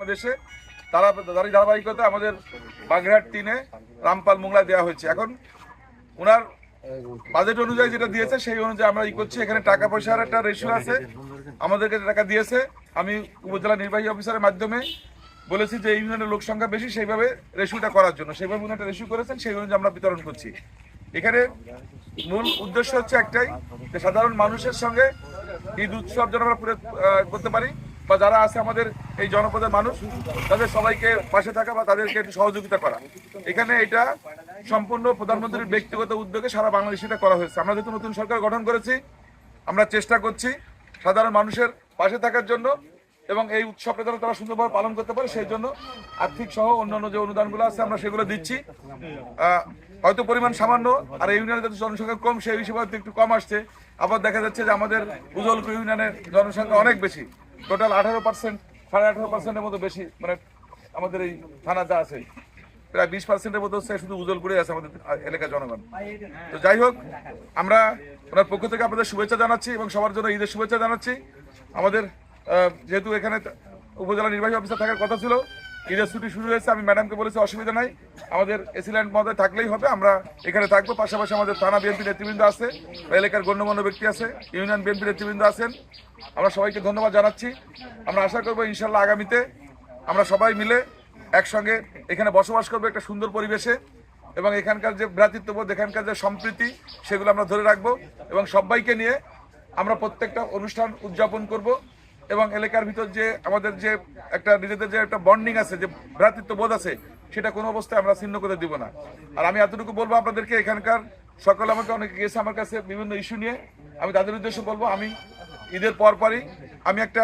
দেশে তারা ধারাবাহিকতা আমাদের বাগেরহাট 3-এ রামপাল মোংলা দেওয়া হয়েছে। এখন ওনার বাজেট অনুযায়ী যেটা দিয়েছে সেই অনুযায়ী আমরা করছি। এখানে টাকা পয়সার একটা রেশিও আছে, আমাদেরকে টাকা দিয়েছে। আমি উপজেলা নির্বাহী অফিসারের মাধ্যমে বলেছি যে ইউনিয়নের লোক সংখ্যা বেশি, সেইভাবে রেশিওটা করার জন্য সেইভাবে উনি একটা রেশিও করেছেন, সেই অনুযায়ী আমরা বিতরণ করছি। এখানে মূল উদ্দেশ্য হচ্ছে একটাই, যে সাধারণ মানুষের সঙ্গে ঈদ উৎসব যেন আমরা পুরো করতে পারি, বা যারা আছে আমাদের এই জনপদের মানুষ তাদের সবাইকে পাশে থাকা বা তাদেরকে একটু সহযোগিতা করা। এখানে এটা সম্পূর্ণ প্রধানমন্ত্রীর ব্যক্তিগত উদ্যোগে সারা বাংলাদেশে এটা করা হয়েছে। আমরা যেহেতু নতুন সরকার গঠন করেছি, আমরা চেষ্টা করছি সাধারণ মানুষের পাশে থাকার জন্য এবং এই উৎসবটা যেন তারা সুন্দরভাবে পালন করতে পারে, সেই জন্য আর্থিক সহ অন্যান্য যে অনুদানগুলো আছে আমরা সেগুলো দিচ্ছি। হয়তো পরিমাণ সামান্য, আর এই ইউনিয়নের যাতে জনসংখ্যা কম সেই হিসেবে একটু কম আসছে। আবার দেখা যাচ্ছে যে আমাদের উজলপুর ইউনিয়নের জনসংখ্যা অনেক বেশি, টোটাল 18%, 18.5%-এর মতো বেশি, মানে আমাদের এই থানাতে আছে প্রায় 20%-এর মতো হচ্ছে শুধু উজলপুরে আছে আমাদের এলাকার জনগণ। তো যাই হোক, আমরা ওনার পক্ষ থেকে আপনাদের শুভেচ্ছা জানাচ্ছি এবং সবার জন্য ঈদের শুভেচ্ছা জানাচ্ছি। আমাদের যেহেতু এখানে উপজেলা নির্বাহী অফিসার থাকার কথা ছিল, ঈদের ছুটি শুরু হয়েছে, আমি ম্যাডামকে বলেছি অসুবিধা নাই, আমাদের এসিল্যান্ড মধ্যে থাকলেই হবে, আমরা এখানে থাকবো। পাশাপাশি আমাদের থানা বিএনপি নেতৃবৃন্দ আছে, এলাকার গণ্যমান্য ব্যক্তি আছে, ইউনিয়ন বিএনপি নেতৃবৃন্দ আছেন। আমরা সবাইকে ধন্যবাদ জানাচ্ছি। আমরা আশা করবো ইনশাল্লাহ আগামীতে আমরা সবাই মিলে একসঙ্গে এখানে বসবাস করবো একটা সুন্দর পরিবেশে, এবং এখানকার যে ভ্রাতৃত্ববোধ, এখানকার যে সম্প্রীতি, সেগুলো আমরা ধরে রাখবো এবং সবাইকে নিয়ে আমরা প্রত্যেকটা অনুষ্ঠান উদযাপন করব। এবং এলাকার ভিতর যে আমাদের যে একটা নিজেদের যে একটা বন্ডিং আছে, যে ভ্রাতৃত্ববোধ আছে, সেটা কোনো অবস্থায় আমরা ছিন্ন করে দিব না। আর আমি এতটুকু বলবো আপনাদেরকে, এখানকার সকলে আমাকে অনেকে গেছে আমার কাছে বিভিন্ন ইস্যু নিয়ে, আমি তাদের উদ্দেশ্যে বলবো আমি ঈদের পরই আমি একটা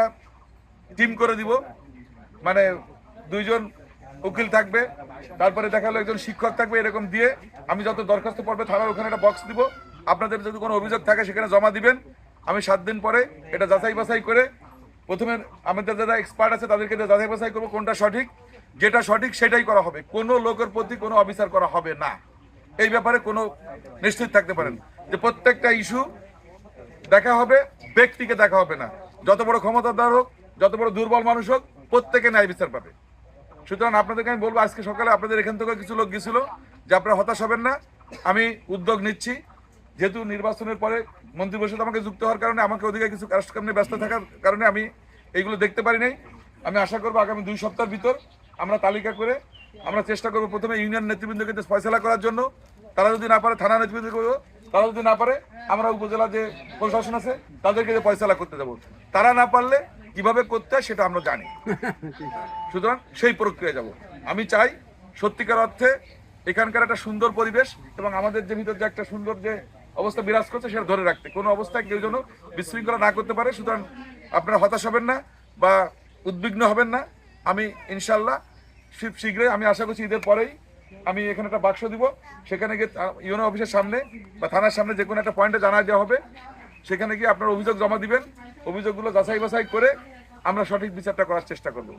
টিম করে দিব, মানে 2 জন উকিল থাকবে, তারপরে দেখা গেলো 1 জন শিক্ষক থাকবে, এরকম দিয়ে আমি যত দরখাস্ত পড়বে থানার ওখানে একটা বক্স দিব, আপনাদের যদি কোনো অভিযোগ থাকে সেখানে জমা দিবেন। আমি 7 দিন পরে এটা যাচাই বাছাই করে, প্রথমে আমাদের যারা এক্সপার্ট আছে তাদেরকে যাচাই বাছাই করবো কোনটা সঠিক, যেটা সঠিক সেটাই করা হবে, কোনো লোকের প্রতি কোনো অবিচার করা হবে না। এই ব্যাপারে কোনো নিশ্চিত থাকতে পারেন যে প্রত্যেকটা ইস্যু দেখা হবে, ব্যক্তিকে দেখা হবে না। যত বড় ক্ষমতাধর হোক, যত বড় দুর্বল মানুষ হোক, প্রত্যেকে ন্যায় বিচার পাবে। সুতরাং আপনাদেরকে আমি বলবো, আজকে সকালে আপনাদের এখান থেকে কিছু লোক গেছিল, যে আপনারা হতাশ হবেন না, আমি উদ্যোগ নিচ্ছি। যেহেতু নির্বাচনের পরে মন্ত্রিপরিষদ আমাকে যুক্ত হওয়ার কারণে, আমাকে ওদিকে কিছু কাজকর্ম নিয়ে ব্যস্ত থাকার কারণে আমি এইগুলো দেখতে পারি নাই। আমি আশা করবো আগামী 2 সপ্তাহের ভিতর আমরা তালিকা করে আমরা চেষ্টা করবো প্রথমে ইউনিয়ন নেতৃবৃন্দকে ফয়সলা করার জন্য, তারা যদি না পারে থানা নেতৃবৃন্দ করবো, তারা যদি না পারে আমরা উপজেলা যে প্রশাসন আছে তাদেরকে ফয়সলা করতে দেবো। তারা না পারলে কিভাবে করতে হয় সেটা আমরা জানি, সুতরাং সেই প্রক্রিয়া যাব। আমি চাই সত্যিকার অর্থে এখানকার একটা সুন্দর পরিবেশ এবং আমাদের যে ভিতর যে একটা সুন্দর যে অবস্থা বিরাজ করছে সেটা ধরে রাখতে, কোনো অবস্থায় কেউ যেন বিশৃঙ্খলা না করতে পারে। সুতরাং আপনারা হতাশ হবেন না বা উদ্বিগ্ন হবেন না। আমি ইনশাল্লাহ শীঘ্রই, আমি আশা করছি ঈদের পরেই আমি এখানে একটা বাক্স দিব, সেখানে গিয়ে ইউনো অফিসের সামনে বা থানার সামনে যে কোনো একটা পয়েন্টে জানা দেওয়া হবে, সেখানে গিয়ে আপনারা অভিযোগ জমা দিবেন। অভিযোগগুলো যাচাই বাছাই করে আমরা সঠিক বিচারটা করার চেষ্টা করব।